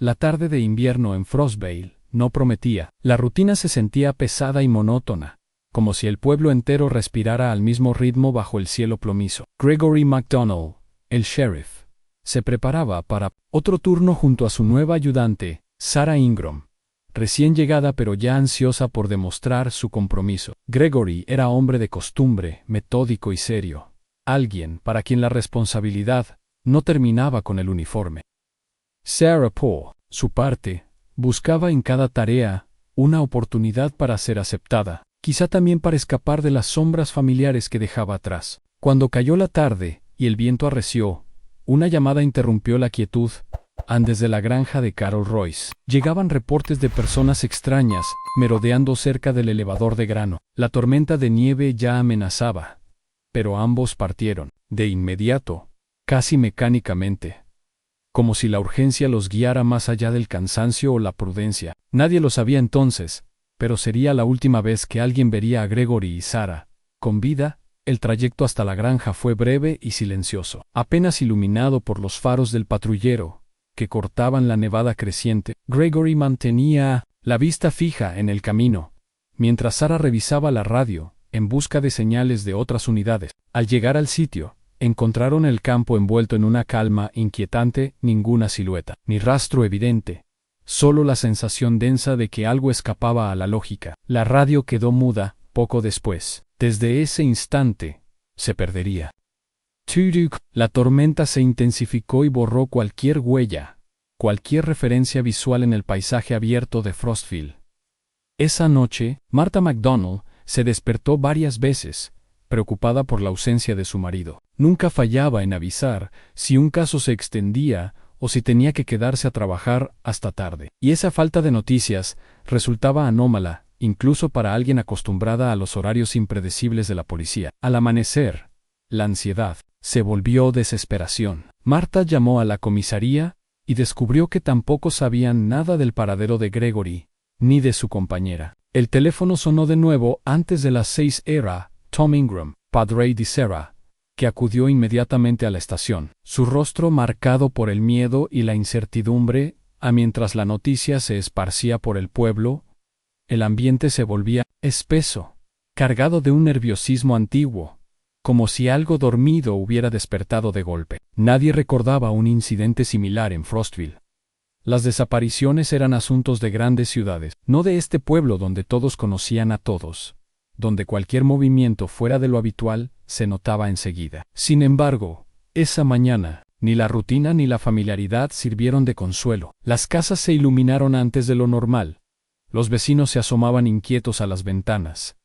La tarde de invierno en Frostvale no prometía. La rutina se sentía pesada y monótona, como si el pueblo entero respirara al mismo ritmo bajo el cielo plomizo. Gregory MacDonald, el sheriff, se preparaba para otro turno junto a su nueva ayudante, Sarah Ingram, recién llegada pero ya ansiosa por demostrar su compromiso. Gregory era hombre de costumbre, metódico y serio, alguien para quien la responsabilidad no terminaba con el uniforme. Sarah, por su parte, buscaba en cada tarea una oportunidad para ser aceptada, quizá también para escapar de las sombras familiares que dejaba atrás. Cuando cayó la tarde y el viento arreció, una llamada interrumpió la quietud. Desde la granja de Carol Royce llegaban reportes de personas extrañas merodeando cerca del elevador de grano. La tormenta de nieve ya amenazaba, pero ambos partieron, de inmediato, casi mecánicamente, como si la urgencia los guiara más allá del cansancio o la prudencia. Nadie lo sabía entonces, pero sería la última vez que alguien vería a Gregory y Sarah con vida. El trayecto hasta la granja fue breve y silencioso, apenas iluminado por los faros del patrullero que cortaban la nevada creciente. Gregory mantenía la vista fija en el camino, mientras Sarah revisaba la radio en busca de señales de otras unidades. Al llegar al sitio, encontraron el campo envuelto en una calma inquietante, ninguna silueta, ni rastro evidente, solo la sensación densa de que algo escapaba a la lógica. La radio quedó muda poco después. Desde ese instante, se perdería. Tuduk. La tormenta se intensificó y borró cualquier huella, cualquier referencia visual en el paisaje abierto de Frostvale. Esa noche, Martha MacDonald se despertó varias veces, preocupada por la ausencia de su marido. Nunca fallaba en avisar si un caso se extendía o si tenía que quedarse a trabajar hasta tarde. Y esa falta de noticias resultaba anómala, incluso para alguien acostumbrada a los horarios impredecibles de la policía. Al amanecer, la ansiedad se volvió desesperación. Martha llamó a la comisaría y descubrió que tampoco sabían nada del paradero de Gregory, ni de su compañera. El teléfono sonó de nuevo antes de las 6. Era Tom Ingram, padre de Sarah, que acudió inmediatamente a la estación, su rostro marcado por el miedo y la incertidumbre. Mientras la noticia se esparcía por el pueblo, el ambiente se volvía espeso, cargado de un nerviosismo antiguo, como si algo dormido hubiera despertado de golpe. Nadie recordaba un incidente similar en Frostvale. Las desapariciones eran asuntos de grandes ciudades, no de este pueblo donde todos conocían a todos, donde cualquier movimiento fuera de lo habitual se notaba enseguida. Sin embargo, esa mañana, ni la rutina ni la familiaridad sirvieron de consuelo. Las casas se iluminaron antes de lo normal. Los vecinos se asomaban inquietos a las ventanas,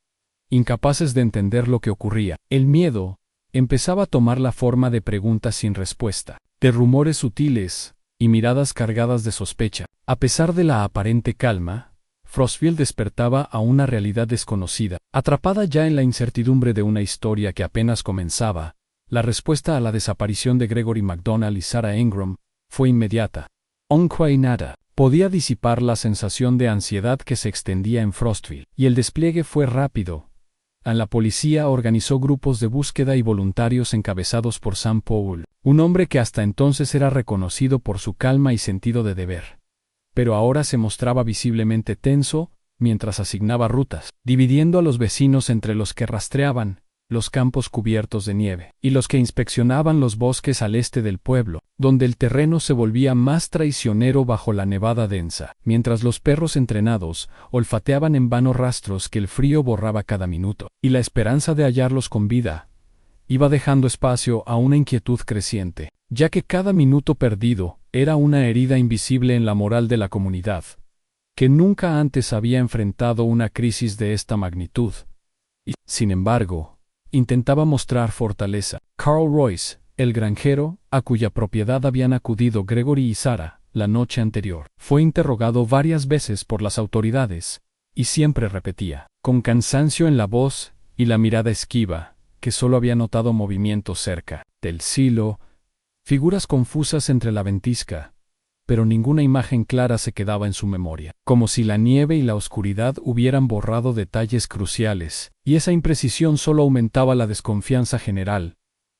incapaces de entender lo que ocurría. El miedo empezaba a tomar la forma de preguntas sin respuesta, de rumores sutiles y miradas cargadas de sospecha. A pesar de la aparente calma, Frostvale despertaba a una realidad desconocida. Atrapada ya en la incertidumbre de una historia que apenas comenzaba, la respuesta a la desaparición de Gregory MacDonald y Sarah Ingram fue inmediata. Aunque nada podía disipar la sensación de ansiedad que se extendía en Frostvale, y el despliegue fue rápido. La policía organizó grupos de búsqueda y voluntarios encabezados por Sam Powell, un hombre que hasta entonces era reconocido por su calma y sentido de deber. Pero ahora se mostraba visiblemente tenso mientras asignaba rutas, dividiendo a los vecinos entre los que rastreaban los campos cubiertos de nieve y los que inspeccionaban los bosques al este del pueblo, donde el terreno se volvía más traicionero bajo la nevada densa, mientras los perros entrenados olfateaban en vano rastros que el frío borraba cada minuto, y la esperanza de hallarlos con vida iba dejando espacio a una inquietud creciente, ya que cada minuto perdido era una herida invisible en la moral de la comunidad, que nunca antes había enfrentado una crisis de esta magnitud. Y, sin embargo, intentaba mostrar fortaleza. Carl Royce, el granjero, a cuya propiedad habían acudido Gregory y Sarah la noche anterior, fue interrogado varias veces por las autoridades, y siempre repetía, con cansancio en la voz y la mirada esquiva, que solo había notado movimientos cerca del silo, figuras confusas entre la ventisca, pero ninguna imagen clara se quedaba en su memoria, como si la nieve y la oscuridad hubieran borrado detalles cruciales, y esa imprecisión solo aumentaba la desconfianza general,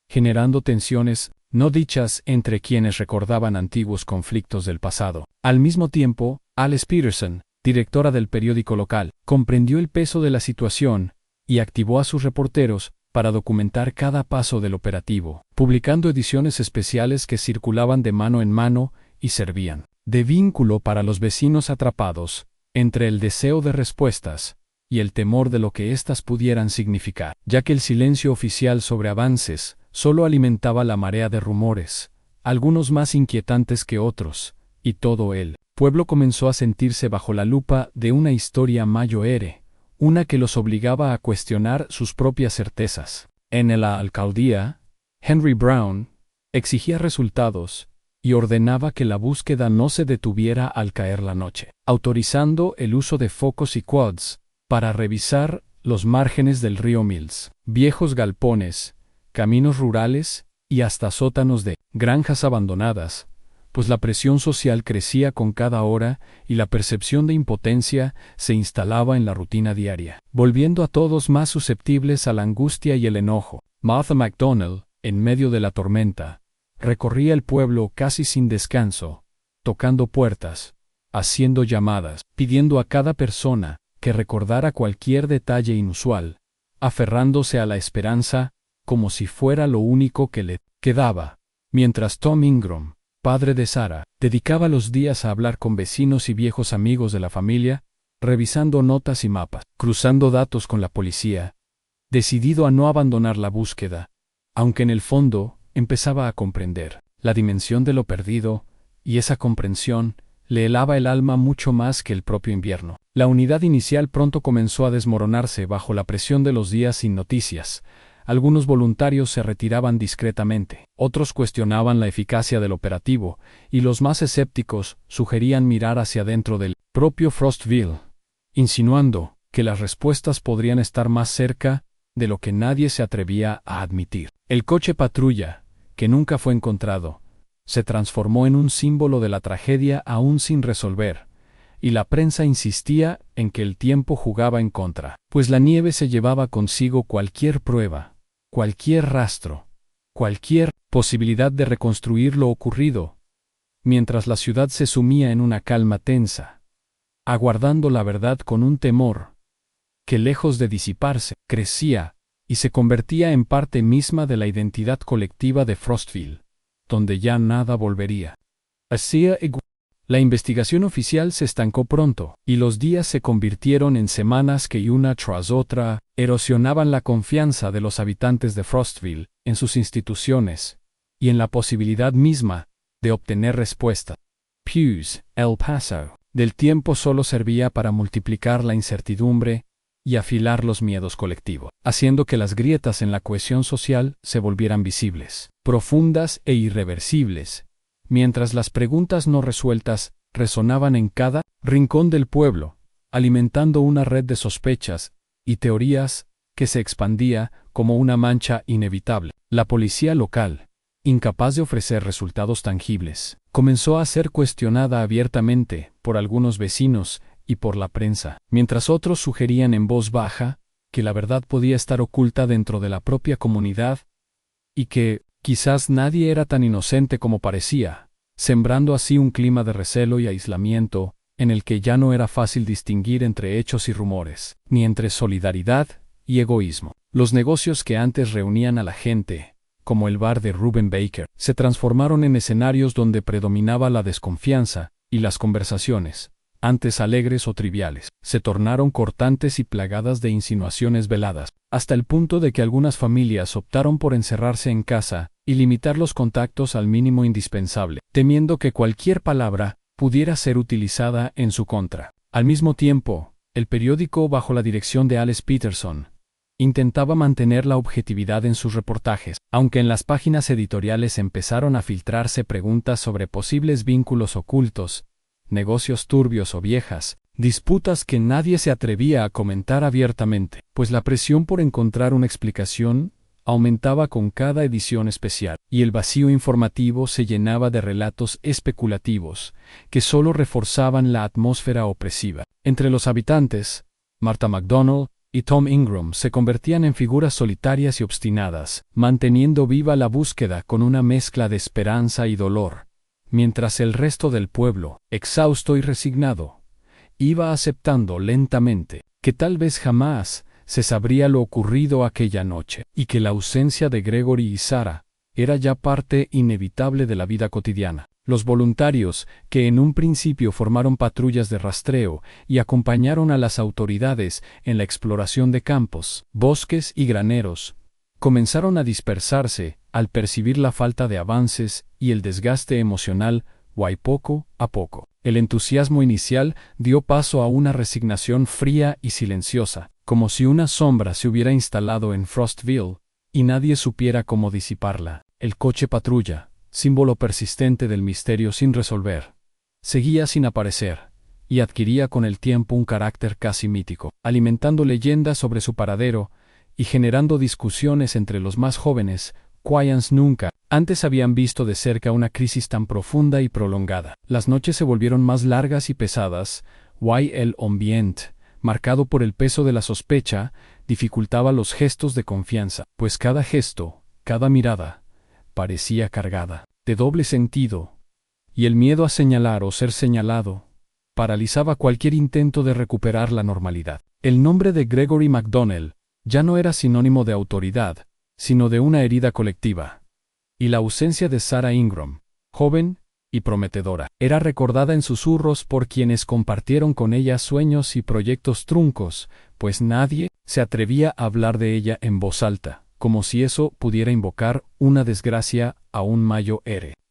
generando tensiones no dichas entre quienes recordaban antiguos conflictos del pasado. Al mismo tiempo, Alice Peterson, directora del periódico local, comprendió el peso de la situación y activó a sus reporteros para documentar cada paso del operativo, publicando ediciones especiales que circulaban de mano en mano y servían de vínculo para los vecinos atrapados entre el deseo de respuestas y el temor de lo que éstas pudieran significar, ya que el silencio oficial sobre avances solo alimentaba la marea de rumores, algunos más inquietantes que otros, y todo el pueblo comenzó a sentirse bajo la lupa de una historia mayor, una que los obligaba a cuestionar sus propias certezas. En la alcaldía, Henry Brown exigía resultados y ordenaba que la búsqueda no se detuviera al caer la noche, autorizando el uso de focos y quads para revisar los márgenes del río Mills, viejos galpones, caminos rurales y hasta sótanos de granjas abandonadas, pues la presión social crecía con cada hora y la percepción de impotencia se instalaba en la rutina diaria, volviendo a todos más susceptibles a la angustia y el enojo. Martha MacDonald, en medio de la tormenta, recorría el pueblo casi sin descanso, tocando puertas, haciendo llamadas, pidiendo a cada persona que recordara cualquier detalle inusual, aferrándose a la esperanza como si fuera lo único que le quedaba, mientras Tom Ingram, padre de Sarah, dedicaba los días a hablar con vecinos y viejos amigos de la familia, revisando notas y mapas, cruzando datos con la policía, decidido a no abandonar la búsqueda, aunque en el fondo empezaba a comprender la dimensión de lo perdido, y esa comprensión le helaba el alma mucho más que el propio invierno. La unidad inicial pronto comenzó a desmoronarse bajo la presión de los días sin noticias. Algunos voluntarios se retiraban discretamente, otros cuestionaban la eficacia del operativo, y los más escépticos sugerían mirar hacia dentro del propio Frostville, insinuando que las respuestas podrían estar más cerca de lo que nadie se atrevía a admitir. El coche patrulla, que nunca fue encontrado, se transformó en un símbolo de la tragedia aún sin resolver, y la prensa insistía en que el tiempo jugaba en contra, pues la nieve se llevaba consigo cualquier prueba, cualquier rastro, cualquier posibilidad de reconstruir lo ocurrido, mientras la ciudad se sumía en una calma tensa, aguardando la verdad con un temor que, lejos de disiparse, crecía y se convertía en parte misma de la identidad colectiva de Frostville, donde ya nada volvería. La investigación oficial se estancó pronto, y los días se convirtieron en semanas que una tras otra erosionaban la confianza de los habitantes de Frostville en sus instituciones y en la posibilidad misma de obtener respuesta. Pews, El Paso, del tiempo solo servía para multiplicar la incertidumbre y afilar los miedos colectivos, haciendo que las grietas en la cohesión social se volvieran visibles, profundas e irreversibles, mientras las preguntas no resueltas resonaban en cada rincón del pueblo, alimentando una red de sospechas y teorías que se expandía como una mancha inevitable. La policía local, incapaz de ofrecer resultados tangibles, comenzó a ser cuestionada abiertamente por algunos vecinos y por la prensa, mientras otros sugerían en voz baja que la verdad podía estar oculta dentro de la propia comunidad y que quizás nadie era tan inocente como parecía, sembrando así un clima de recelo y aislamiento en el que ya no era fácil distinguir entre hechos y rumores, ni entre solidaridad y egoísmo. Los negocios que antes reunían a la gente, como el bar de Reuben Baker, se transformaron en escenarios donde predominaba la desconfianza, y las conversaciones, antes alegres o triviales, se tornaron cortantes y plagadas de insinuaciones veladas, hasta el punto de que algunas familias optaron por encerrarse en casa y limitar los contactos al mínimo indispensable, temiendo que cualquier palabra pudiera ser utilizada en su contra. Al mismo tiempo, el periódico, bajo la dirección de Alice Peterson, intentaba mantener la objetividad en sus reportajes, aunque en las páginas editoriales empezaron a filtrarse preguntas sobre posibles vínculos ocultos, negocios turbios o viejas disputas que nadie se atrevía a comentar abiertamente, pues la presión por encontrar una explicación aumentaba con cada edición especial, y el vacío informativo se llenaba de relatos especulativos que solo reforzaban la atmósfera opresiva. Entre los habitantes, Martha MacDonald, y Tom Ingram se convertían en figuras solitarias y obstinadas, manteniendo viva la búsqueda con una mezcla de esperanza y dolor, mientras el resto del pueblo, exhausto y resignado, iba aceptando lentamente que tal vez jamás se sabría lo ocurrido aquella noche, y que la ausencia de Gregory y Sarah era ya parte inevitable de la vida cotidiana. Los voluntarios, que en un principio formaron patrullas de rastreo y acompañaron a las autoridades en la exploración de campos, bosques y graneros, comenzaron a dispersarse al percibir la falta de avances y el desgaste emocional, poco a poco. El entusiasmo inicial dio paso a una resignación fría y silenciosa, como si una sombra se hubiera instalado en Frostville y nadie supiera cómo disiparla. El coche patrulla, símbolo persistente del misterio sin resolver, seguía sin aparecer, y adquiría con el tiempo un carácter casi mítico, alimentando leyendas sobre su paradero y generando discusiones entre los más jóvenes. Quayans nunca antes habían visto de cerca una crisis tan profunda y prolongada. Las noches se volvieron más largas y pesadas, el ambiente, marcado por el peso de la sospecha, dificultaba los gestos de confianza, pues cada gesto, cada mirada, parecía cargada de doble sentido, y el miedo a señalar o ser señalado paralizaba cualquier intento de recuperar la normalidad. El nombre de Gregory MacDonnell ya no era sinónimo de autoridad, sino de una herida colectiva, y la ausencia de Sarah Ingram, joven y prometedora, era recordada en susurros por quienes compartieron con ella sueños y proyectos truncos, pues nadie se atrevía a hablar de ella en voz alta, como si eso pudiera invocar una desgracia aún mayor.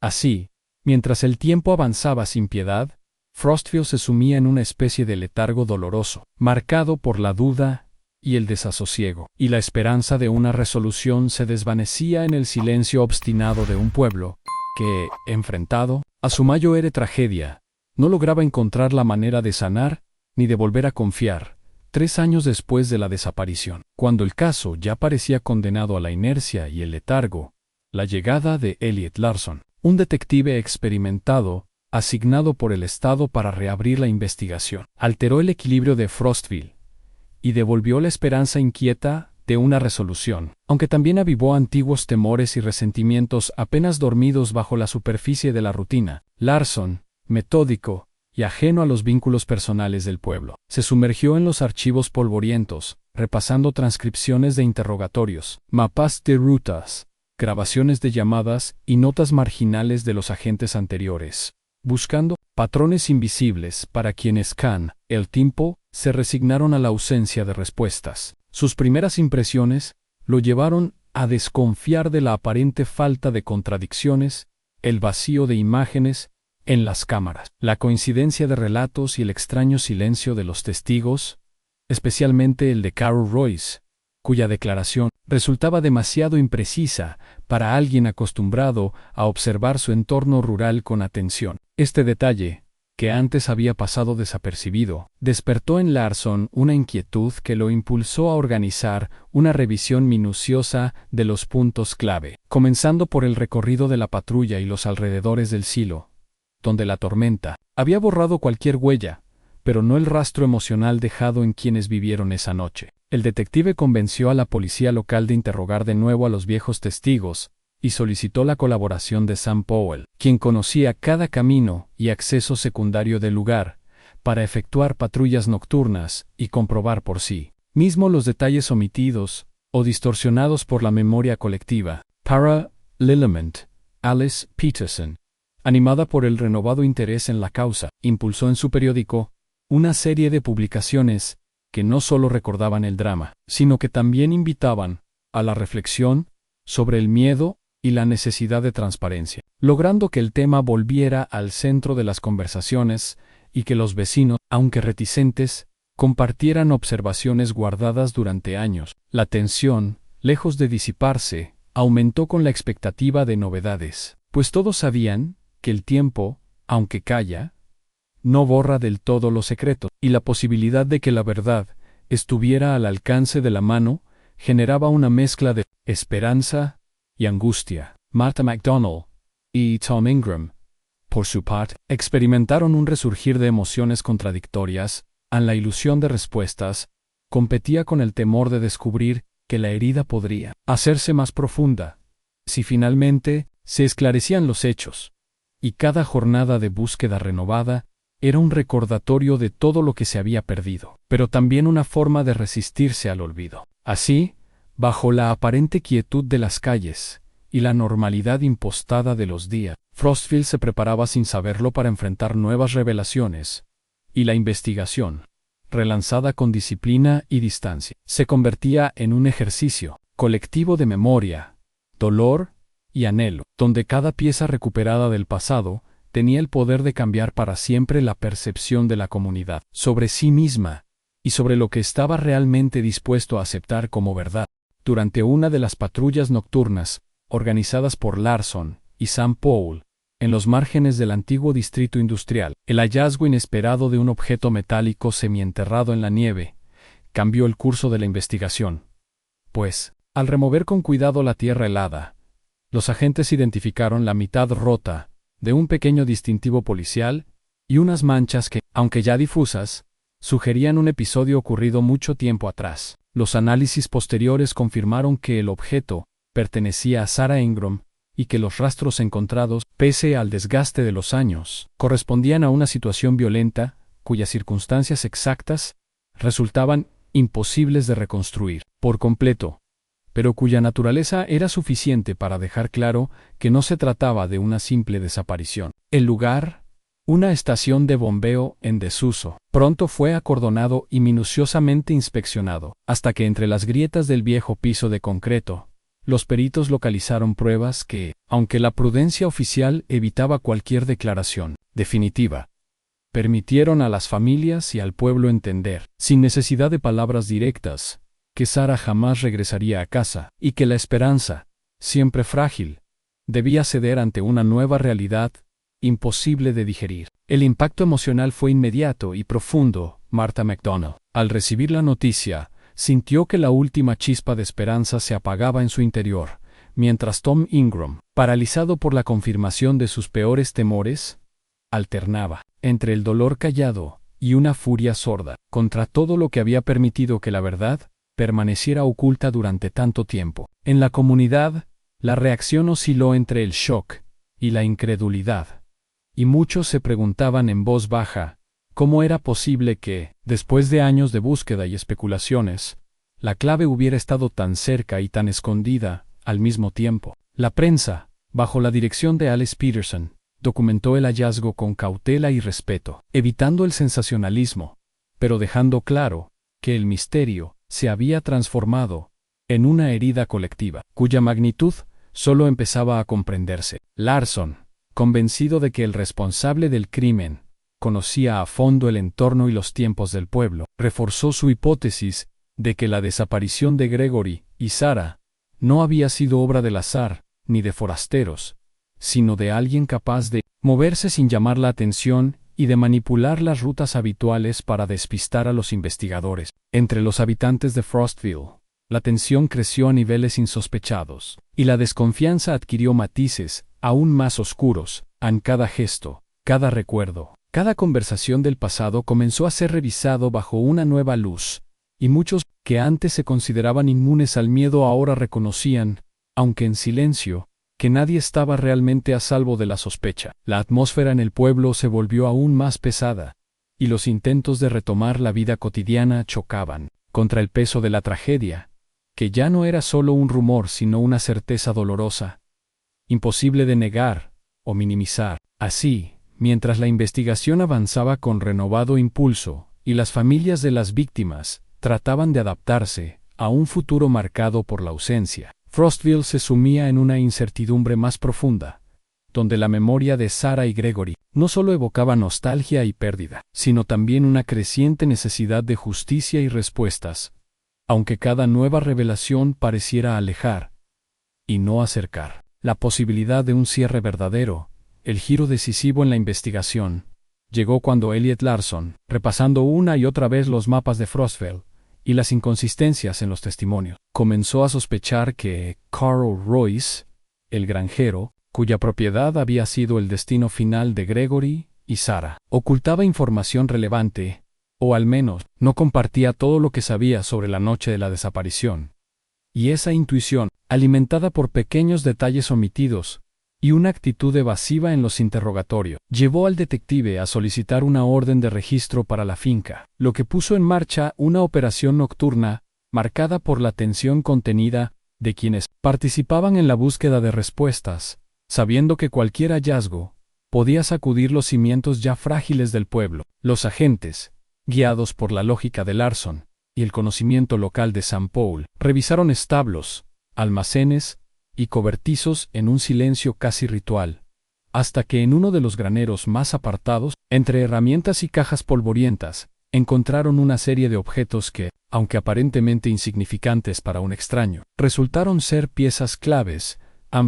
Así, mientras el tiempo avanzaba sin piedad, Frostville se sumía en una especie de letargo doloroso, marcado por la duda y el desasosiego, y la esperanza de una resolución se desvanecía en el silencio obstinado de un pueblo que, enfrentado a su mayor tragedia, no lograba encontrar la manera de sanar ni de volver a confiar. 3 años después de la desaparición, cuando el caso ya parecía condenado a la inercia y el letargo, la llegada de Elliot Larson, un detective experimentado, asignado por el Estado para reabrir la investigación, alteró el equilibrio de Frostville y devolvió la esperanza inquieta de una resolución, aunque también avivó antiguos temores y resentimientos apenas dormidos bajo la superficie de la rutina. Larson, metódico y ajeno a los vínculos personales del pueblo, se sumergió en los archivos polvorientos, repasando transcripciones de interrogatorios, mapas de rutas, grabaciones de llamadas y notas marginales de los agentes anteriores, buscando patrones invisibles para quienes el tiempo se resignaron a la ausencia de respuestas. Sus primeras impresiones lo llevaron a desconfiar de la aparente falta de contradicciones, el vacío de imágenes en las cámaras, la coincidencia de relatos y el extraño silencio de los testigos, especialmente el de Carol Royce, cuya declaración resultaba demasiado imprecisa para alguien acostumbrado a observar su entorno rural con atención. Este detalle, que antes había pasado desapercibido, despertó en Larson una inquietud que lo impulsó a organizar una revisión minuciosa de los puntos clave, comenzando por el recorrido de la patrulla y los alrededores del silo, donde la tormenta había borrado cualquier huella, pero no el rastro emocional dejado en quienes vivieron esa noche. El detective convenció a la policía local de interrogar de nuevo a los viejos testigos, y solicitó la colaboración de Sam Powell, quien conocía cada camino y acceso secundario del lugar, para efectuar patrullas nocturnas y comprobar por sí mismo los detalles omitidos o distorsionados por la memoria colectiva. Para Lillament, Alice Peterson, animada por el renovado interés en la causa, impulsó en su periódico una serie de publicaciones que no solo recordaban el drama, sino que también invitaban a la reflexión sobre el miedo y la necesidad de transparencia, logrando que el tema volviera al centro de las conversaciones y que los vecinos, aunque reticentes, compartieran observaciones guardadas durante años. La tensión, lejos de disiparse, aumentó con la expectativa de novedades, pues todos sabían que el tiempo, aunque calla, no borra del todo los secretos, y la posibilidad de que la verdad estuviera al alcance de la mano generaba una mezcla de esperanza y angustia. Martha MacDonnell y Tom Ingram, por su parte, experimentaron un resurgir de emociones contradictorias ante la ilusión de respuestas competía con el temor de descubrir que la herida podría hacerse más profunda si finalmente se esclarecían los hechos. Y cada jornada de búsqueda renovada era un recordatorio de todo lo que se había perdido, pero también una forma de resistirse al olvido. Así, bajo la aparente quietud de las calles y la normalidad impostada de los días, Frostville se preparaba sin saberlo para enfrentar nuevas revelaciones, y la investigación, relanzada con disciplina y distancia, se convertía en un ejercicio colectivo de memoria, dolor y anhelo, donde cada pieza recuperada del pasado tenía el poder de cambiar para siempre la percepción de la comunidad sobre sí misma y sobre lo que estaba realmente dispuesto a aceptar como verdad. Durante una de las patrullas nocturnas, organizadas por Larson y Sam Powell, en los márgenes del antiguo distrito industrial, el hallazgo inesperado de un objeto metálico semienterrado en la nieve cambió el curso de la investigación. Pues, al remover con cuidado la tierra helada, los agentes identificaron la mitad rota de un pequeño distintivo policial y unas manchas que, aunque ya difusas, sugerían un episodio ocurrido mucho tiempo atrás. Los análisis posteriores confirmaron que el objeto pertenecía a Sarah Ingram y que los rastros encontrados, pese al desgaste de los años, correspondían a una situación violenta cuyas circunstancias exactas resultaban imposibles de reconstruir por completo, pero cuya naturaleza era suficiente para dejar claro que no se trataba de una simple desaparición. El lugar, una estación de bombeo en desuso, pronto fue acordonado y minuciosamente inspeccionado, hasta que entre las grietas del viejo piso de concreto, los peritos localizaron pruebas que, aunque la prudencia oficial evitaba cualquier declaración definitiva, permitieron a las familias y al pueblo entender, sin necesidad de palabras directas, que Sarah jamás regresaría a casa, y que la esperanza, siempre frágil, debía ceder ante una nueva realidad imposible de digerir. El impacto emocional fue inmediato y profundo. Martha McDonald, al recibir la noticia, sintió que la última chispa de esperanza se apagaba en su interior, mientras Tom Ingram, paralizado por la confirmación de sus peores temores, alternaba entre el dolor callado y una furia sorda contra todo lo que había permitido que la verdad permaneciera oculta durante tanto tiempo. En la comunidad, la reacción osciló entre el shock y la incredulidad, y muchos se preguntaban en voz baja cómo era posible que, después de años de búsqueda y especulaciones, la clave hubiera estado tan cerca y tan escondida al mismo tiempo. La prensa, bajo la dirección de Alice Peterson, documentó el hallazgo con cautela y respeto, evitando el sensacionalismo, pero dejando claro que el misterio se había transformado en una herida colectiva, cuya magnitud solo empezaba a comprenderse. Larson, convencido de que el responsable del crimen conocía a fondo el entorno y los tiempos del pueblo, reforzó su hipótesis de que la desaparición de Gregory y Sarah no había sido obra del azar ni de forasteros, sino de alguien capaz de moverse sin llamar la atención y de manipular las rutas habituales para despistar a los investigadores. Entre los habitantes de Frostville, la tensión creció a niveles insospechados, y la desconfianza adquirió matices aún más oscuros. En cada gesto, cada recuerdo, cada conversación del pasado comenzó a ser revisado bajo una nueva luz, y muchos que antes se consideraban inmunes al miedo ahora reconocían, aunque en silencio, que nadie estaba realmente a salvo de la sospecha. La atmósfera en el pueblo se volvió aún más pesada, y los intentos de retomar la vida cotidiana chocaban contra el peso de la tragedia, que ya no era solo un rumor sino una certeza dolorosa, imposible de negar o minimizar. Así, mientras la investigación avanzaba con renovado impulso y las familias de las víctimas trataban de adaptarse a un futuro marcado por la ausencia, Frostville se sumía en una incertidumbre más profunda, donde la memoria de Sarah y Gregory no solo evocaba nostalgia y pérdida, sino también una creciente necesidad de justicia y respuestas, aunque cada nueva revelación pareciera alejar y no acercar la posibilidad de un cierre verdadero. El giro decisivo en la investigación llegó cuando Elliot Larson, repasando una y otra vez los mapas de Frostville y las inconsistencias en los testimonios, comenzó a sospechar que Carl Royce, el granjero, cuya propiedad había sido el destino final de Gregory y Sarah, ocultaba información relevante o al menos, no compartía todo lo que sabía sobre la noche de la desaparición. Y esa intuición, alimentada por pequeños detalles omitidos y una actitud evasiva en los interrogatorios, llevó al detective a solicitar una orden de registro para la finca, lo que puso en marcha una operación nocturna marcada por la tensión contenida de quienes participaban en la búsqueda de respuestas, sabiendo que cualquier hallazgo podía sacudir los cimientos ya frágiles del pueblo. Los agentes, guiados por la lógica de Larson y el conocimiento local de St. Paul, revisaron establos, almacenes y cobertizos en un silencio casi ritual, hasta que en uno de los graneros más apartados, entre herramientas y cajas polvorientas, encontraron una serie de objetos que, aunque aparentemente insignificantes para un extraño, resultaron ser piezas claves,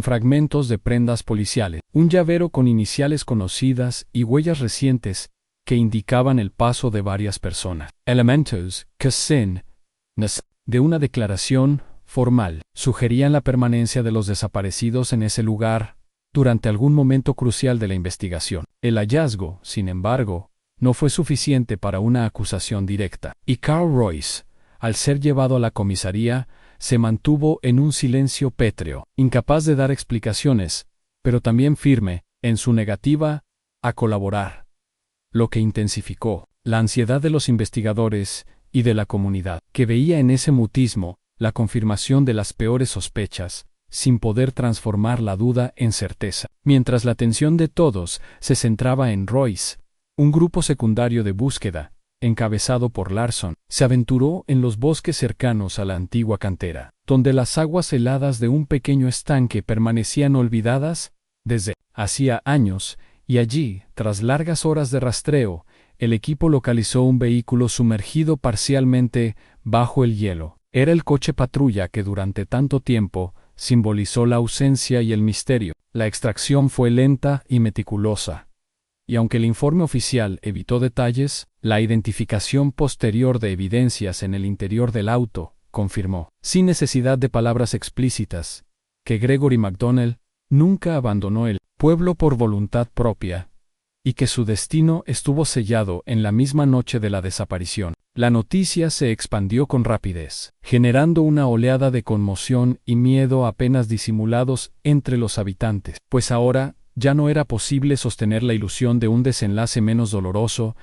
fragmentos de prendas policiales, un llavero con iniciales conocidas y huellas recientes que indicaban el paso de varias personas. Elementos que de una declaración formal sugerían la permanencia de los desaparecidos en ese lugar durante algún momento crucial de la investigación. El hallazgo, sin embargo, no fue suficiente para una acusación directa, y Carl Royce, al ser llevado a la comisaría, se mantuvo en un silencio pétreo, incapaz de dar explicaciones, pero también firme en su negativa a colaborar, lo que intensificó la ansiedad de los investigadores y de la comunidad, que veía en ese mutismo la confirmación de las peores sospechas, sin poder transformar la duda en certeza. Mientras la atención de todos se centraba en Royce, un grupo secundario de búsqueda, encabezado por Larson, se aventuró en los bosques cercanos a la antigua cantera, donde las aguas heladas de un pequeño estanque permanecían olvidadas desde hacía años, y allí, tras largas horas de rastreo, el equipo localizó un vehículo sumergido parcialmente bajo el hielo. Era el coche patrulla que durante tanto tiempo simbolizó la ausencia y el misterio. La extracción fue lenta y meticulosa, y aunque el informe oficial evitó detalles, la identificación posterior de evidencias en el interior del auto confirmó, sin necesidad de palabras explícitas, que Gregory MacDonnell nunca abandonó el pueblo por voluntad propia, y que su destino estuvo sellado en la misma noche de la desaparición. La noticia se expandió con rapidez, generando una oleada de conmoción y miedo apenas disimulados entre los habitantes, pues ahora ya no era posible sostener la ilusión de un desenlace menos doloroso,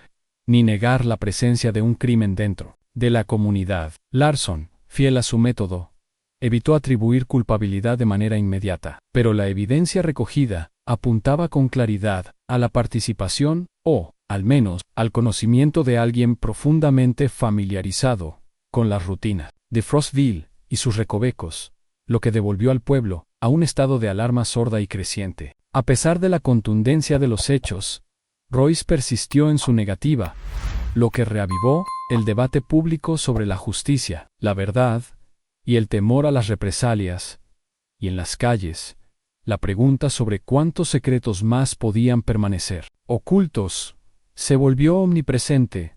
ni negar la presencia de un crimen dentro de la comunidad. Larson, fiel a su método, evitó atribuir culpabilidad de manera inmediata, pero la evidencia recogida apuntaba con claridad a la participación, o, al menos, al conocimiento de alguien profundamente familiarizado con las rutinas de Frostville y sus recovecos, lo que devolvió al pueblo a un estado de alarma sorda y creciente. A pesar de la contundencia de los hechos, Royce persistió en su negativa, lo que reavivó el debate público sobre la justicia, la verdad y el temor a las represalias, y en las calles, la pregunta sobre cuántos secretos más podían permanecer ocultos se volvió omnipresente,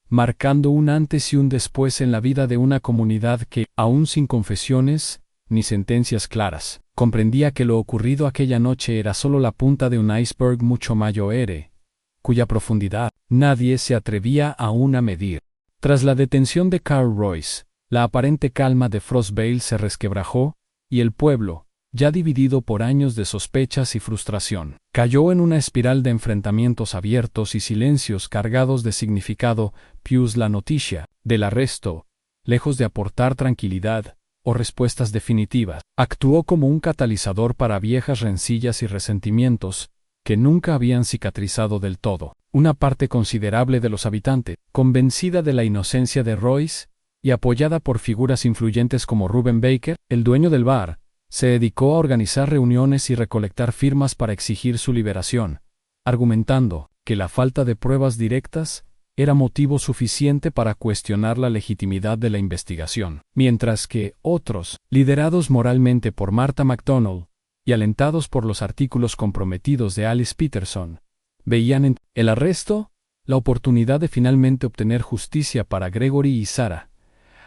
marcando un antes y un después en la vida de una comunidad que, aún sin confesiones ni sentencias claras, comprendía que lo ocurrido aquella noche era solo la punta de un iceberg mucho mayor, cuya profundidad nadie se atrevía aún a medir. Tras la detención de Carl Royce, la aparente calma de Frostville se resquebrajó, y el pueblo, ya dividido por años de sospechas y frustración, cayó en una espiral de enfrentamientos abiertos y silencios cargados de significado. La noticia del arresto, lejos de aportar tranquilidad o respuestas definitivas, actuó como un catalizador para viejas rencillas y resentimientos que nunca habían cicatrizado del todo. Una parte considerable de los habitantes, convencida de la inocencia de Royce y apoyada por figuras influyentes como Reuben Baker, el dueño del bar, se dedicó a organizar reuniones y recolectar firmas para exigir su liberación, argumentando que la falta de pruebas directas era motivo suficiente para cuestionar la legitimidad de la investigación, mientras que otros, liderados moralmente por Martha MacDonald y alentados por los artículos comprometidos de Alice Peterson, veían en el arresto la oportunidad de finalmente obtener justicia para Gregory y Sarah.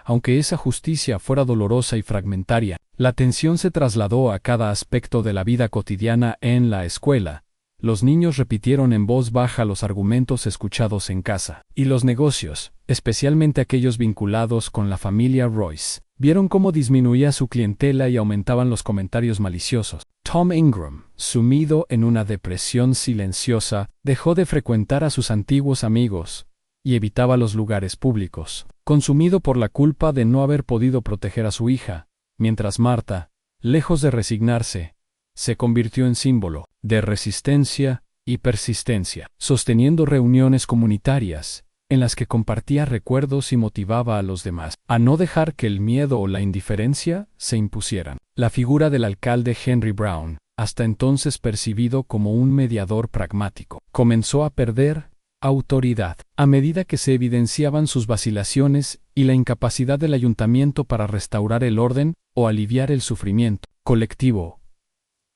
Aunque esa justicia fuera dolorosa y fragmentaria, la atención se trasladó a cada aspecto de la vida cotidiana en la escuela, Los niños repitieron en voz baja los argumentos escuchados en casa, y los negocios, especialmente aquellos vinculados con la familia Royce, vieron cómo disminuía su clientela y aumentaban los comentarios maliciosos. Tom Ingram, sumido en una depresión silenciosa, dejó de frecuentar a sus antiguos amigos y evitaba los lugares públicos, consumido por la culpa de no haber podido proteger a su hija, mientras Marta, lejos de resignarse, se convirtió en símbolo de resistencia y persistencia, sosteniendo reuniones comunitarias en las que compartía recuerdos y motivaba a los demás a no dejar que el miedo o la indiferencia se impusieran. La figura del alcalde Henry Brown, hasta entonces percibido como un mediador pragmático, comenzó a perder autoridad a medida que se evidenciaban sus vacilaciones y la incapacidad del ayuntamiento para restaurar el orden o aliviar el sufrimiento colectivo,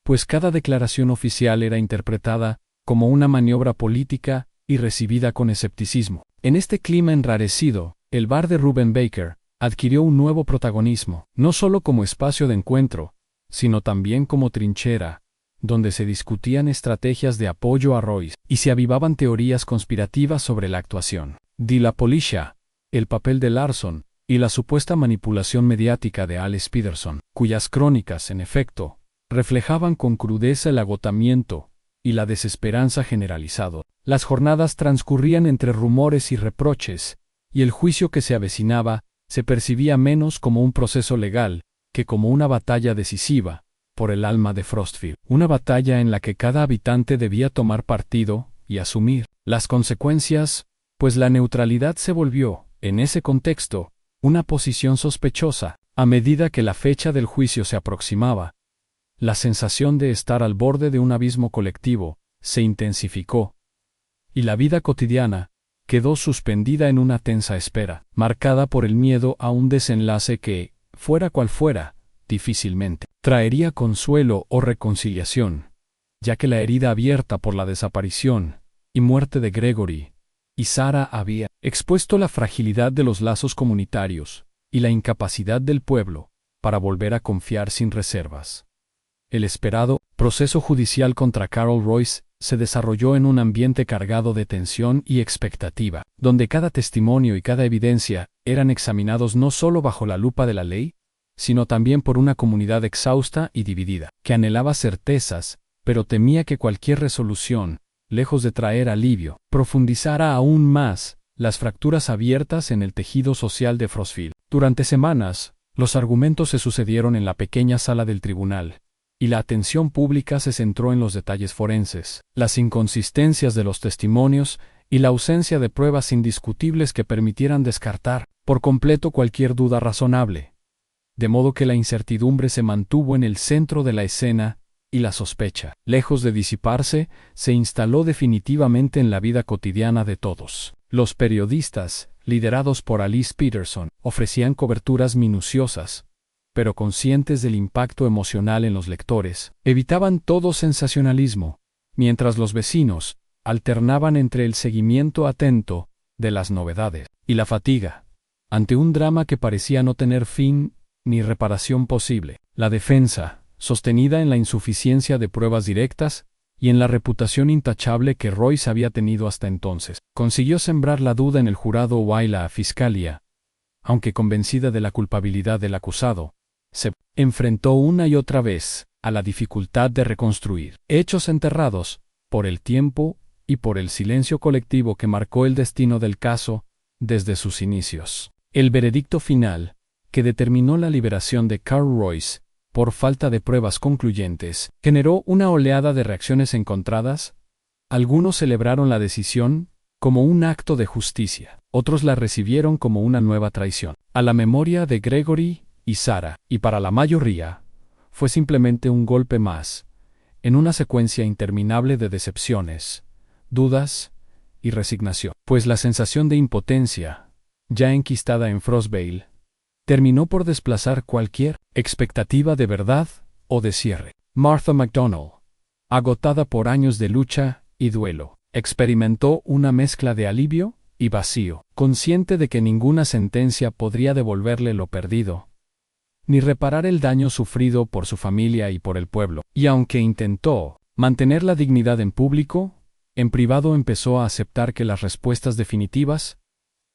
pues cada declaración oficial era interpretada como una maniobra política y recibida con escepticismo. En este clima enrarecido, el bar de Reuben Baker adquirió un nuevo protagonismo, no solo como espacio de encuentro, sino también como trinchera, donde se discutían estrategias de apoyo a Royce y se avivaban teorías conspirativas sobre la actuación de la policía, el papel de Larson y la supuesta manipulación mediática de Alice Peterson, cuyas crónicas, en efecto, reflejaban con crudeza el agotamiento y la desesperanza generalizado. Las jornadas transcurrían entre rumores y reproches, y el juicio que se avecinaba se percibía menos como un proceso legal que como una batalla decisiva por el alma de Frostfield, una batalla en la que cada habitante debía tomar partido y asumir las consecuencias, pues la neutralidad se volvió, en ese contexto, una posición sospechosa. A medida que la fecha del juicio se aproximaba, la sensación de estar al borde de un abismo colectivo se intensificó, y la vida cotidiana quedó suspendida en una tensa espera, marcada por el miedo a un desenlace que, fuera cual fuera, difícilmente traería consuelo o reconciliación, ya que la herida abierta por la desaparición y muerte de Gregory y Sarah había expuesto la fragilidad de los lazos comunitarios y la incapacidad del pueblo para volver a confiar sin reservas. El esperado proceso judicial contra Carol Royce se desarrolló en un ambiente cargado de tensión y expectativa, donde cada testimonio y cada evidencia eran examinados no solo bajo la lupa de la ley, sino también por una comunidad exhausta y dividida, que anhelaba certezas, pero temía que cualquier resolución, lejos de traer alivio, profundizara aún más las fracturas abiertas en el tejido social de Frostfield. Durante semanas, los argumentos se sucedieron en la pequeña sala del tribunal, y la atención pública se centró en los detalles forenses, las inconsistencias de los testimonios y la ausencia de pruebas indiscutibles que permitieran descartar por completo cualquier duda razonable. De modo que la incertidumbre se mantuvo en el centro de la escena y la sospecha, lejos de disiparse, se instaló definitivamente en la vida cotidiana de todos. Los periodistas, liderados por Alice Peterson, ofrecían coberturas minuciosas, pero conscientes del impacto emocional en los lectores, evitaban todo sensacionalismo, mientras los vecinos alternaban entre el seguimiento atento de las novedades y la fatiga ante un drama que parecía no tener fin ni reparación posible. La defensa, sostenida en la insuficiencia de pruebas directas y en la reputación intachable que Royce había tenido hasta entonces, consiguió sembrar la duda en el jurado y la fiscalía, aunque convencida de la culpabilidad del acusado, se enfrentó una y otra vez a la dificultad de reconstruir hechos enterrados por el tiempo y por el silencio colectivo que marcó el destino del caso desde sus inicios. El veredicto final, que determinó la liberación de Carol Royce por falta de pruebas concluyentes, generó una oleada de reacciones encontradas. Algunos celebraron la decisión como un acto de justicia, otros la recibieron como una nueva traición a la memoria de Gregory y Sarah, y para la mayoría, fue simplemente un golpe más en una secuencia interminable de decepciones, dudas y resignación, pues la sensación de impotencia, ya enquistada en Frostvale, terminó por desplazar cualquier expectativa de verdad o de cierre. Martha MacDonald, agotada por años de lucha y duelo, experimentó una mezcla de alivio y vacío, consciente de que ninguna sentencia podría devolverle lo perdido, ni reparar el daño sufrido por su familia y por el pueblo. Y aunque intentó Mantener la dignidad en público, en privado empezó a aceptar que las respuestas definitivas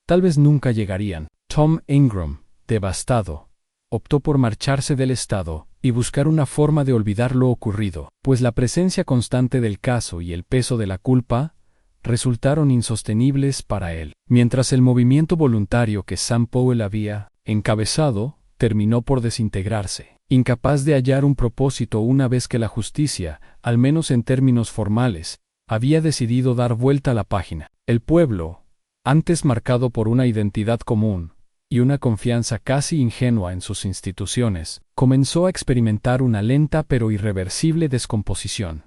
tal vez nunca llegarían. Tom Ingram, devastado, optó por marcharse del estado y buscar una forma de olvidar lo ocurrido, pues la presencia constante del caso y el peso de la culpa resultaron insostenibles para él. Mientras el movimiento voluntario que Sam Powell había encabezado terminó por desintegrarse, incapaz de hallar un propósito una vez que la justicia, al menos en términos formales, había decidido dar vuelta a la página. El pueblo, antes marcado por una identidad común y una confianza casi ingenua en sus instituciones, comenzó a experimentar una lenta pero irreversible descomposición.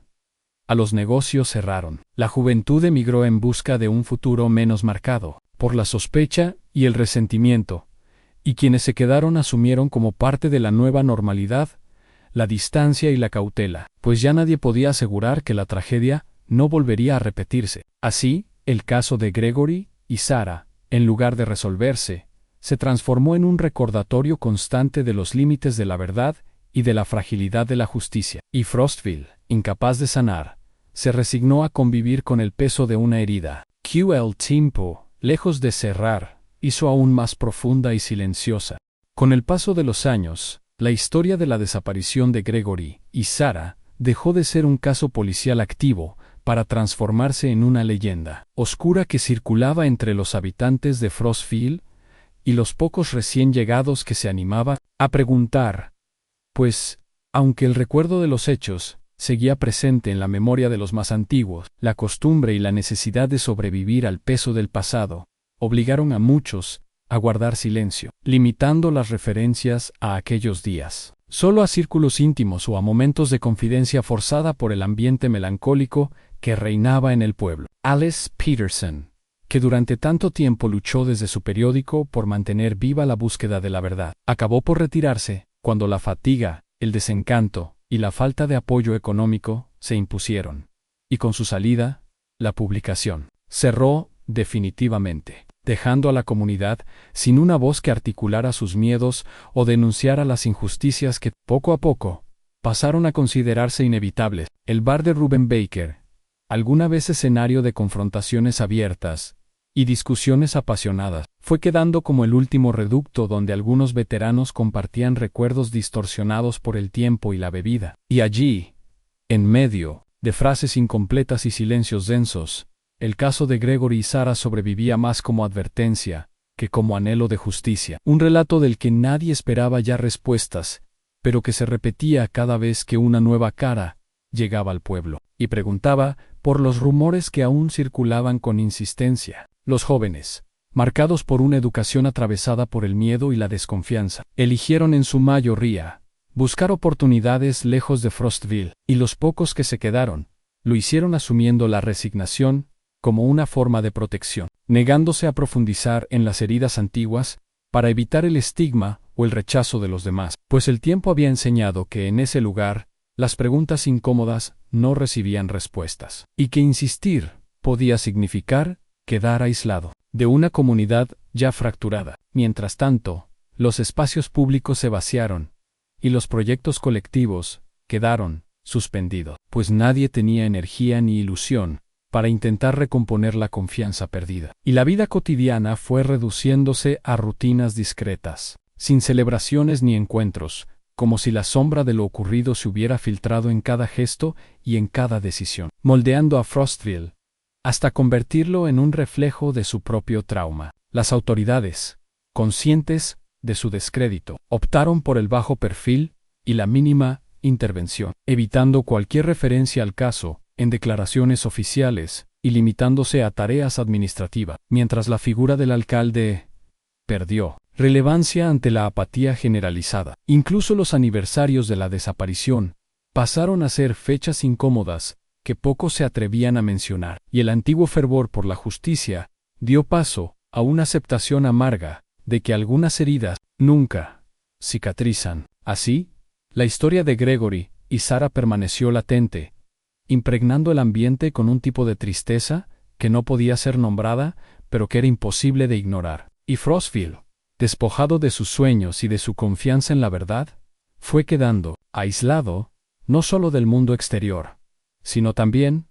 A los negocios cerraron. La juventud emigró en busca de un futuro menos marcado por la sospecha y el resentimiento, y quienes se quedaron asumieron como parte de la nueva normalidad la distancia y la cautela, pues ya nadie podía asegurar que la tragedia no volvería a repetirse. Así, el caso de Gregory y Sarah, en lugar de resolverse, se transformó en un recordatorio constante de los límites de la verdad y de la fragilidad de la justicia. Y Frostville, incapaz de sanar, se resignó a convivir con el peso de una herida que el tiempo, lejos de cerrar, hizo aún más profunda y silenciosa. Con el paso de los años, la historia de la desaparición de Gregory y Sarah dejó de ser un caso policial activo para transformarse en una leyenda oscura que circulaba entre los habitantes de Frostville y los pocos recién llegados que se animaban a preguntar, pues, aunque el recuerdo de los hechos seguía presente en la memoria de los más antiguos, la costumbre y la necesidad de sobrevivir al peso del pasado obligaron a muchos a guardar silencio, limitando las referencias a aquellos días solo a círculos íntimos o a momentos de confidencia forzada por el ambiente melancólico que reinaba en el pueblo. Alice Peterson, que durante tanto tiempo luchó desde su periódico por mantener viva la búsqueda de la verdad, acabó por retirarse cuando la fatiga, el desencanto y la falta de apoyo económico se impusieron. Y con su salida, la publicación cerró definitivamente, dejando a la comunidad sin una voz que articulara sus miedos o denunciara las injusticias que, poco a poco, pasaron a considerarse inevitables. El bar de Reuben Baker, alguna vez escenario de confrontaciones abiertas y discusiones apasionadas, fue quedando como el último reducto donde algunos veteranos compartían recuerdos distorsionados por el tiempo y la bebida. Y allí, en medio de frases incompletas y silencios densos, el caso de Gregory y Sarah sobrevivía más como advertencia que como anhelo de justicia. Un relato del que nadie esperaba ya respuestas, pero que se repetía cada vez que una nueva cara llegaba al pueblo, y preguntaba por los rumores que aún circulaban con insistencia. Los jóvenes, marcados por una educación atravesada por el miedo y la desconfianza, eligieron en su mayoría buscar oportunidades lejos de Frostville, y los pocos que se quedaron lo hicieron asumiendo la resignación como una forma de protección, negándose a profundizar en las heridas antiguas para evitar el estigma o el rechazo de los demás, pues el tiempo había enseñado que en ese lugar las preguntas incómodas no recibían respuestas, y que insistir podía significar quedar aislado de una comunidad ya fracturada. Mientras tanto, los espacios públicos se vaciaron y los proyectos colectivos quedaron suspendidos, pues nadie tenía energía ni ilusión para intentar recomponer la confianza perdida. Y la vida cotidiana fue reduciéndose a rutinas discretas, sin celebraciones ni encuentros, como si la sombra de lo ocurrido se hubiera filtrado en cada gesto y en cada decisión, moldeando a Frostville hasta convertirlo en un reflejo de su propio trauma. Las autoridades, conscientes de su descrédito, optaron por el bajo perfil y la mínima intervención, evitando cualquier referencia al caso en declaraciones oficiales y limitándose a tareas administrativas, mientras la figura del alcalde perdió relevancia ante la apatía generalizada. Incluso los aniversarios de la desaparición pasaron a ser fechas incómodas que pocos se atrevían a mencionar, y el antiguo fervor por la justicia dio paso a una aceptación amarga de que algunas heridas nunca cicatrizan. Así, la historia de Gregory y Sarah permaneció latente, impregnando el ambiente con un tipo de tristeza que no podía ser nombrada, pero que era imposible de ignorar. Y Frostville, despojado de sus sueños y de su confianza en la verdad, fue quedando aislado no solo del mundo exterior, sino también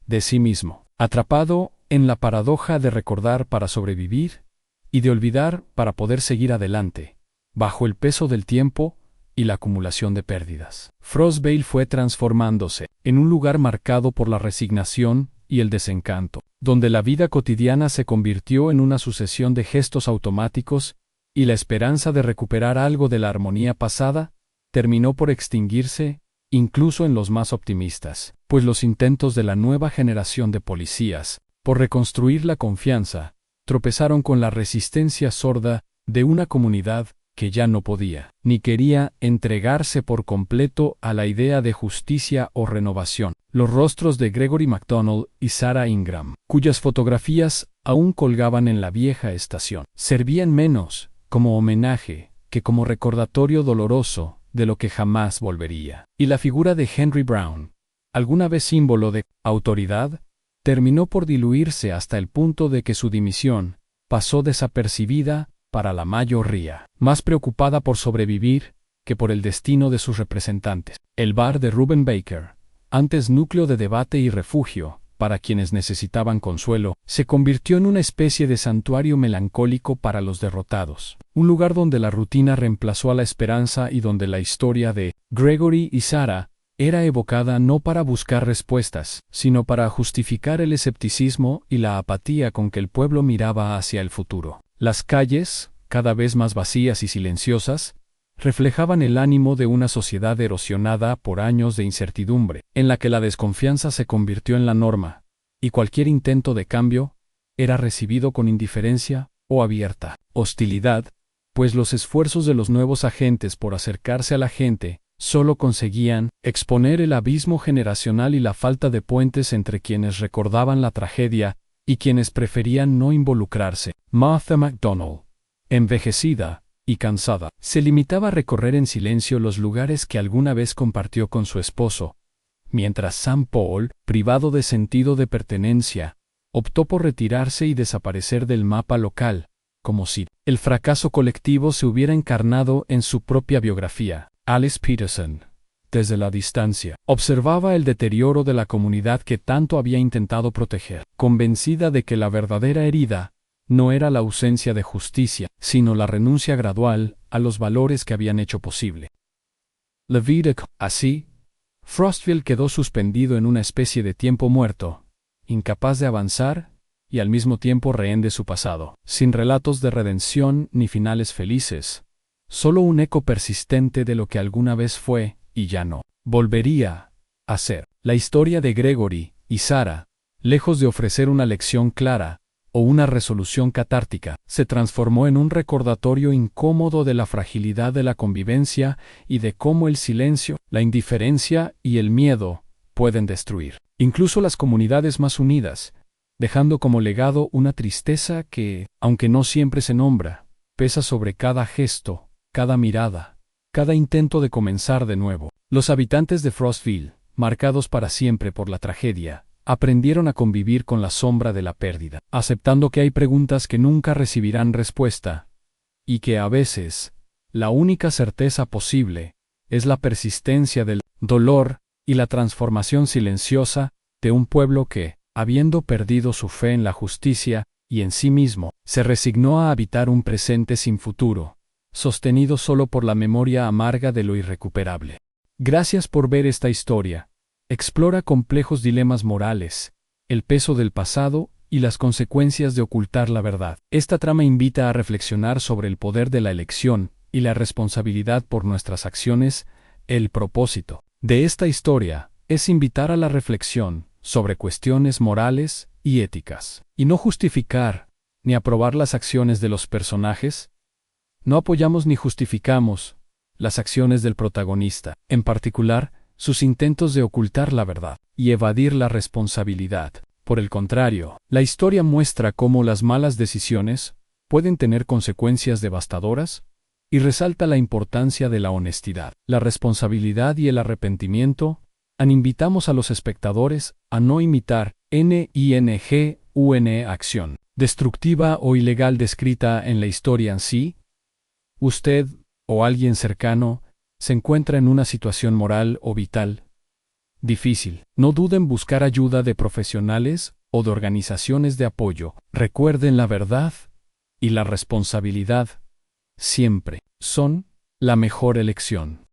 de sí mismo, atrapado en la paradoja de recordar para sobrevivir y de olvidar para poder seguir adelante, bajo el peso del tiempo y la acumulación de pérdidas. Frostvale fue transformándose en un lugar marcado por la resignación y el desencanto, donde la vida cotidiana se convirtió en una sucesión de gestos automáticos y la esperanza de recuperar algo de la armonía pasada terminó por extinguirse, incluso en los más optimistas, pues los intentos de la nueva generación de policías por reconstruir la confianza tropezaron con la resistencia sorda de una comunidad que ya no podía, ni quería entregarse por completo a la idea de justicia o renovación. Los rostros de Gregory MacDonald y Sarah Ingram, cuyas fotografías aún colgaban en la vieja estación, servían menos como homenaje que como recordatorio doloroso de lo que jamás volvería. Y la figura de Henry Brown, alguna vez símbolo de autoridad, terminó por diluirse hasta el punto de que su dimisión pasó desapercibida para la mayoría, más preocupada por sobrevivir que por el destino de sus representantes. El bar de Reuben Baker, antes núcleo de debate y refugio para quienes necesitaban consuelo, se convirtió en una especie de santuario melancólico para los derrotados, un lugar donde la rutina reemplazó a la esperanza y donde la historia de Gregory y Sarah era evocada no para buscar respuestas, sino para justificar el escepticismo y la apatía con que el pueblo miraba hacia el futuro. Las calles, cada vez más vacías y silenciosas, reflejaban el ánimo de una sociedad erosionada por años de incertidumbre, en la que la desconfianza se convirtió en la norma, y cualquier intento de cambio era recibido con indiferencia o abierta hostilidad, pues los esfuerzos de los nuevos agentes por acercarse a la gente solo conseguían exponer el abismo generacional y la falta de puentes entre quienes recordaban la tragedia y quienes preferían no involucrarse. Martha MacDonald, envejecida y cansada, se limitaba a recorrer en silencio los lugares que alguna vez compartió con su esposo, mientras Sam Paul, privado de sentido de pertenencia, optó por retirarse y desaparecer del mapa local, como si el fracaso colectivo se hubiera encarnado en su propia biografía. Alice Peterson, desde la distancia, observaba el deterioro de la comunidad que tanto había intentado proteger, convencida de que la verdadera herida no era la ausencia de justicia, sino la renuncia gradual a los valores que habían hecho posible la vida. Así, Frostvale quedó suspendido en una especie de tiempo muerto, incapaz de avanzar y al mismo tiempo rehén de su pasado, sin relatos de redención ni finales felices, solo un eco persistente de lo que alguna vez fue y ya no volvería a ser. La historia de Gregory y Sarah, lejos de ofrecer una lección clara o una resolución catártica, se transformó en un recordatorio incómodo de la fragilidad de la convivencia y de cómo el silencio, la indiferencia y el miedo pueden destruir incluso las comunidades más unidas, dejando como legado una tristeza que, aunque no siempre se nombra, pesa sobre cada gesto, cada mirada, cada intento de comenzar de nuevo. Los habitantes de Frostvale, marcados para siempre por la tragedia, aprendieron a convivir con la sombra de la pérdida, aceptando que hay preguntas que nunca recibirán respuesta, y que a veces, la única certeza posible es la persistencia del dolor y la transformación silenciosa de un pueblo que, habiendo perdido su fe en la justicia y en sí mismo, se resignó a habitar un presente sin futuro, sostenido solo por la memoria amarga de lo irrecuperable. Gracias por ver esta historia. Explora complejos dilemas morales, el peso del pasado y las consecuencias de ocultar la verdad. Esta trama invita a reflexionar sobre el poder de la elección y la responsabilidad por nuestras acciones. El propósito de esta historia es invitar a la reflexión sobre cuestiones morales y éticas, y no justificar ni aprobar las acciones de los personajes. No apoyamos ni justificamos las acciones del protagonista, en particular, sus intentos de ocultar la verdad y evadir la responsabilidad. Por el contrario, la historia muestra cómo las malas decisiones pueden tener consecuencias devastadoras y resalta la importancia de la honestidad, la responsabilidad y el arrepentimiento. Invitamos a los espectadores a no imitar una acción destructiva o ilegal descrita en la historia en sí. Usted, o alguien cercano, se encuentra en una situación moral o vital difícil. No duden en buscar ayuda de profesionales o de organizaciones de apoyo. Recuerden la verdad y la responsabilidad siempre son la mejor elección.